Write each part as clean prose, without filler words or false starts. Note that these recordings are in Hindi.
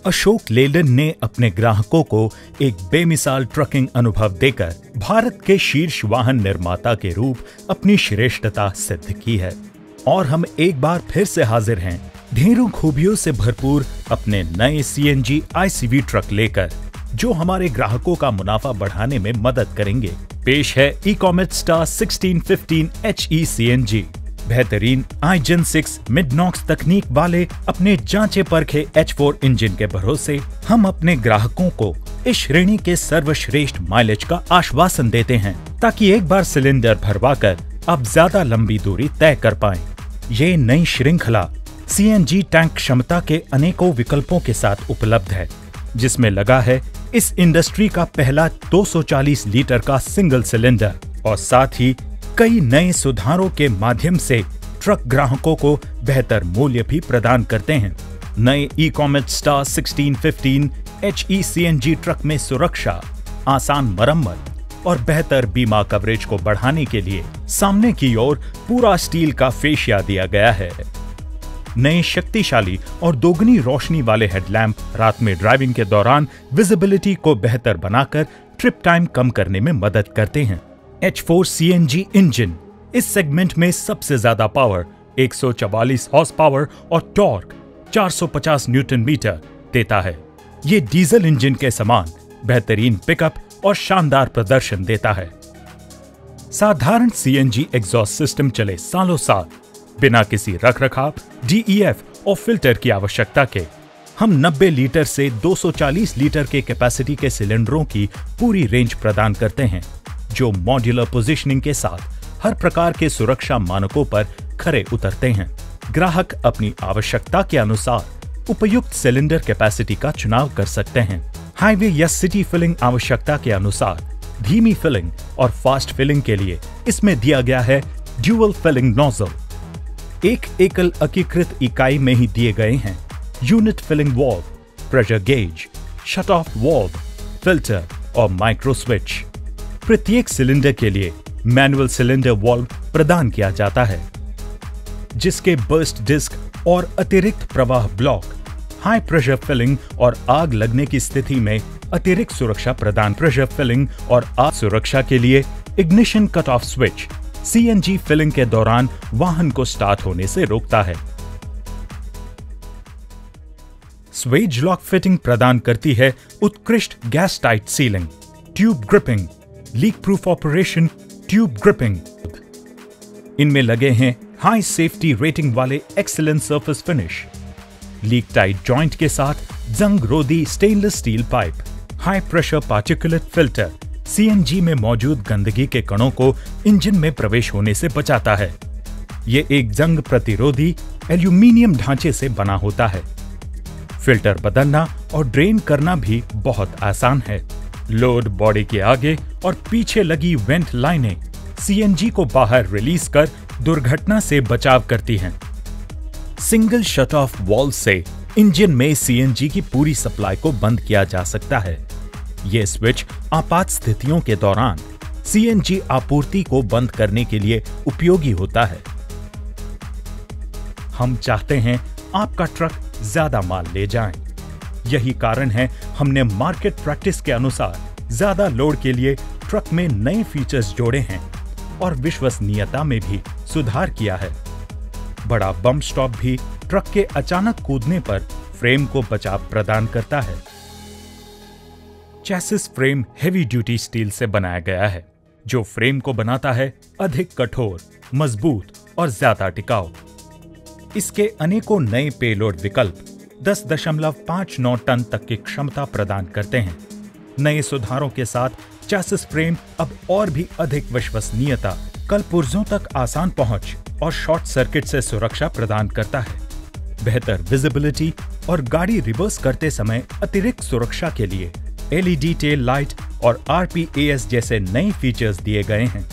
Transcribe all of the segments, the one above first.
अशोक लेलैंड ने अपने ग्राहकों को एक बेमिसाल ट्रकिंग अनुभव देकर भारत के शीर्ष वाहन निर्माता के रूप अपनी श्रेष्ठता सिद्ध की है। और हम एक बार फिर से हाजिर हैं ढेरों खूबियों से भरपूर अपने नए सीएनजी ICV ट्रक लेकर, जो हमारे ग्राहकों का मुनाफा बढ़ाने में मदद करेंगे। पेश है इकोमेट स्टार 1615 HE CNG। बेहतरीन iGen 6 मिड-नॉक्स तकनीक वाले अपने जांचे परखे H4 इंजन के भरोसे हम अपने ग्राहकों को इस श्रेणी के सर्वश्रेष्ठ माइलेज का आश्वासन देते हैं, ताकि एक बार सिलेंडर भरवाकर अब ज्यादा लंबी दूरी तय कर पाएं। ये नई श्रृंखला CNG टैंक क्षमता के अनेकों विकल्पों के साथ उपलब्ध है, जिसमें लगा है इस इंडस्ट्री का पहला 240 लीटर का सिंगल सिलेंडर, और साथ ही कई नए सुधारों के माध्यम से ट्रक ग्राहकों को बेहतर मूल्य भी प्रदान करते हैं। नए इकोमेट स्टार 1615 HE CNG ट्रक में सुरक्षा, आसान मरम्मत और बेहतर बीमा कवरेज को बढ़ाने के लिए सामने की ओर पूरा स्टील का फेशिया दिया गया है। नए शक्तिशाली और दोगुनी रोशनी वाले हेडलैम्प रात में ड्राइविंग के दौरान विजिबिलिटी को बेहतर बनाकर ट्रिप टाइम कम करने में मदद करते हैं। H4 CNG इंजन इस सेगमेंट में सबसे ज्यादा पावर 144 हॉर्स पावर और टॉर्क 450 न्यूटन मीटर देता है। ये डीजल इंजन के समान बेहतरीन पिकअप और शानदार प्रदर्शन देता है। साधारण CNG एग्जॉस्ट सिस्टम चले सालों साल बिना किसी रखरखाव, DEF और फिल्टर की आवश्यकता के। हम 90 लीटर से 240 लीटर के कैपेसिटी के सिलेंडरों की पूरी रेंज प्रदान करते हैं, जो मॉड्यूलर पोजीशनिंग के साथ हर प्रकार के सुरक्षा मानकों पर खरे उतरते हैं। ग्राहक अपनी आवश्यकता के अनुसार उपयुक्त सिलेंडर कैपेसिटी का चुनाव कर सकते हैं। हाईवे या सिटी फिलिंग आवश्यकता के अनुसार धीमी फिलिंग और फास्ट फिलिंग के लिए इसमें दिया गया है ड्यूअल फिलिंग नोजल। एक एकल एकीकृत इकाई में ही दिए गए हैं unit filling valve, pressure gauge, shut off valve, filter और माइक्रो स्विच। प्रत्येक सिलेंडर के लिए मैनुअल सिलेंडर वाल्व प्रदान किया जाता है, जिसके बर्स्ट डिस्क और अतिरिक्त प्रवाह ब्लॉक हाई प्रेशर फिलिंग और आग लगने की स्थिति में अतिरिक्त सुरक्षा प्रदान। प्रेशर फिलिंग और आग सुरक्षा के लिए ignition cut off switch CNG filling के दौरान वाहन को स्टार्ट होने से रोकता है। स्वेज लॉक फिटिंग प्रदान करती है उत्कृष्ट gas tight ceiling, tube gripping, leak proof operation, tube gripping. इनमें लगे हैं हाई सेफ्टी रेटिंग वाले excellent surface finish, leak tight joint के साथ जंग रोधी stainless steel pipe, high pressure particulate filter CNG में मौजूद गंदगी के कणों को इंजन में प्रवेश होने से बचाता है। ये एक जंग प्रतिरोधी एल्यूमीनियम ढांचे से बना होता है। फिल्टर बदलना और ड्रेन करना भी बहुत आसान है। लोड बॉडी के आगे और पीछे लगी वेंट लाइनें CNG को बाहर रिलीज कर दुर्घटना से बचाव करती हैं। सिंगल शट ऑफ वाल्व से इंजन में CNG की पूरी सप्लाई को बंद किया जा सकता है। ये स्विच आपात स्थितियों के दौरान CNG आपूर्ति को बंद करने के लिए उपयोगी होता है। हम चाहते हैं आपका ट्रक ज्यादा माल ले जाए। यही कारण है हमने मार्केट प्रैक्टिस के अनुसार ज्यादा लोड के लिए ट्रक में नए फीचर्स जोड़े हैं और विश्वसनीयता में भी सुधार किया है। बड़ा बम स्टॉप भी ट्रक के अचानक कूदने पर फ्रेम को बचाव प्रदान करता है। Chassis frame heavy duty steel से बनाया गया है, जो फ्रेम को बनाता है अधिक कठोर, मजबूत और ज्यादा टिकाऊ। इसके अनेकों नए पेलोड विकल्प 10.59 टन तक की क्षमता प्रदान करते हैं। नए सुधारों के साथ चैसिस फ्रेम अब और भी अधिक विश्वसनीयता, कलपुर्जों तक आसान पहुंच और शॉर्ट सर्किट से सुरक्षा प्रदान करता है। बेहतर विजिबिलिटी और गाड़ी रिवर्स करते समय अतिरिक्त सुरक्षा के लिए LED टेल लाइट और RPAS जैसे नए फीचर्स दिए गए हैं।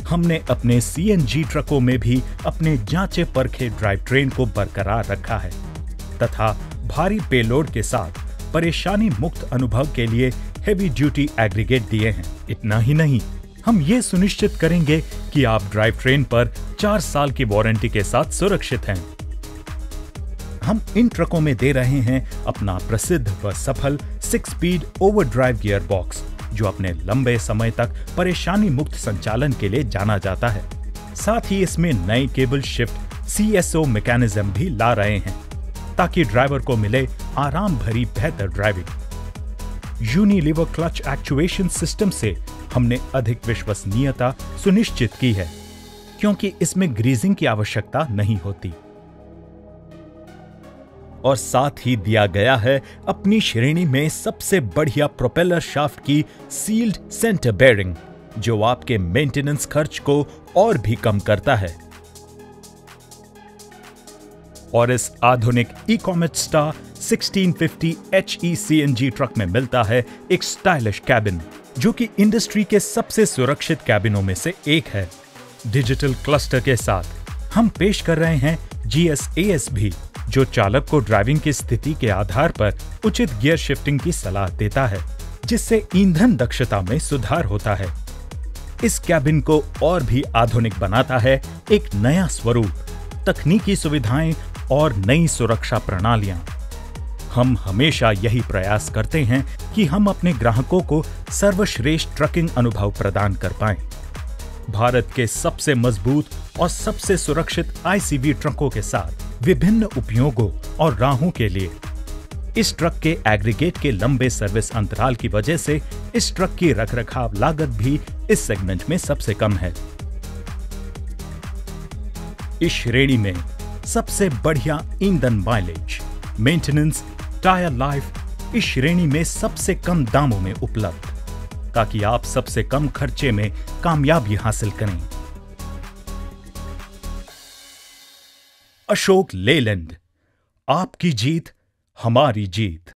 हमने अपने CNG ट्रकों में भी अपने जांचे परखे ड्राइव ट्रेन को बरकरार रखा है तथा भारी पेलोड के साथ परेशानी मुक्त अनुभव के लिए हेवी ड्यूटी एग्रीगेट दिए हैं। इतना ही नहीं, हम ये सुनिश्चित करेंगे कि आप ड्राइव ट्रेन पर 4 साल की वारंटी के साथ सुरक्षित हैं। हम इन ट्रकों में दे रहे हैं अपना प्रसिद्ध व सफल 6 स्पीड ओवरड्राइव गियर बॉक्स, जो अपने लंबे समय तक परेशानी मुक्त संचालन के लिए जाना जाता है। साथ ही इसमें नई केबल शिफ्ट CSO मैकेनिज्म भी ला रहे हैं, ताकि ड्राइवर को मिले आराम भरी बेहतर driving. Unilever clutch actuation system से हमने अधिक विश्वसनीयता सुनिश्चित की है, क्योंकि इसमें ग्रीजिंग की आवश्यकता नहीं होती। और साथ ही दिया गया है अपनी श्रेणी में सबसे बढ़िया प्रोपेलर शाफ्ट की सील्ड सेंटर बेयरिंग, जो आपके मेंटेनेंस खर्च को और भी कम करता है। और इस आधुनिक इकोमेट स्टार 1650 HE CNG ट्रक में मिलता है एक स्टाइलिश कैबिन, जो कि इंडस्ट्री के सबसे सुरक्षित कैबिनों में से एक है। डिजिटल क्लस्टर के साथ हम पेश कर रहे हैं GSAS भी, जो चालक को ड्राइविंग की स्थिति के आधार पर उचित गियर शिफ्टिंग की सलाह देता है, जिससे ईंधन दक्षता में सुधार होता है। इस कैबिन को और भी आधुनिक बनाता है एक नया स्वरूप, तकनीकी सुविधाएं और नई सुरक्षा प्रणालियां। हम हमेशा यही प्रयास करते हैं कि हम अपने ग्राहकों को सर्वश्रेष्ठ ट्रकिंग अनुभव प्रदान कर पाएं। भारत के सबसे मजबूत और सबसे सुरक्षित ICV ट्रकों के साथ विभिन्न उपयोगों और राहों के लिए इस ट्रक के एग्रीगेट के लंबे सर्विस अंतराल की वजह से इस ट्रक की रखरखाव लागत भी इस सेगमेंट में सबसे कम है। इस श्रेणी में सबसे बढ़िया ईंधन माइलेज, मेंटेनेंस, टायर लाइफ इस श्रेणी में सबसे कम दामों में उपलब्ध, ताकि आप सबसे कम खर्चे में कामयाबी हासिल करें। अशोक लेलैंड, आपकी जीत हमारी जीत।